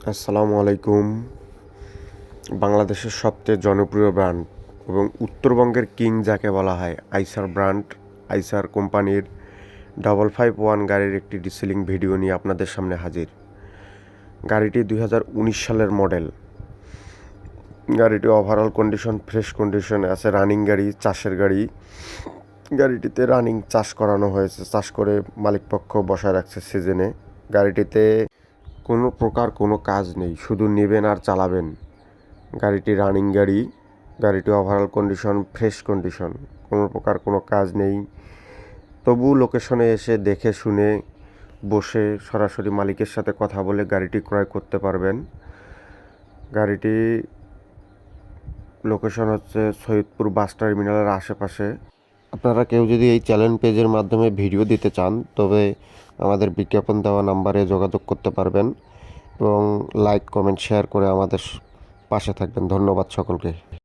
আসসালামু আলাইকুম। বাংলাদেশের সবচেয়ে জনপ্রিয় ব্র্যান্ড এবং উত্তরবঙ্গের কিং যাকে বলা হয় আইসার ব্র্যান্ড, আইসার কোম্পানির 551 গাড়ির একটি ডিসেলিং ভিডিও নিয়ে আপনাদের সামনে হাজির। গাড়িটি 2019 সালের মডেল। গাড়িটি ওভারঅল কন্ডিশন ফ্রেশ কন্ডিশনে আছে। রানিং গাড়ি, চাষের গাড়ি। গাড়িটিতে রানিং চাষ করানো হয়েছে, চাষ করে মালিকপক্ষ বসায় রাখছে সিজনে। গাড়িটিতে কোনো প্রকার কোনো কাজ নেই, শুধু নেবেন আর চালাবেন। গাড়িটি রানিং গাড়ি, গাড়িটি ওভারঅল কন্ডিশন ফ্রেশ কন্ডিশন, কোনো প্রকার কোনো কাজ নেই। তবু লোকেশনে এসে দেখে শুনে বসে সরাসরি মালিকের সাথে কথা বলে গাড়িটি ক্রয় করতে পারবেন। গাড়িটি লোকেশন হচ্ছে সৈয়দপুর বাস টার্মিনালের আশেপাশে। আপনারা কেউ যদি এই চ্যানেল পেজের মাধ্যমে ভিডিও দিতে চান তবে আমাদের বিজ্ঞাপন দেওয়া নাম্বারে যোগাযোগ করতে পারবেন এবং লাইক কমেন্ট শেয়ার করে আমাদের পাশে থাকবেন। ধন্যবাদ সকলকে।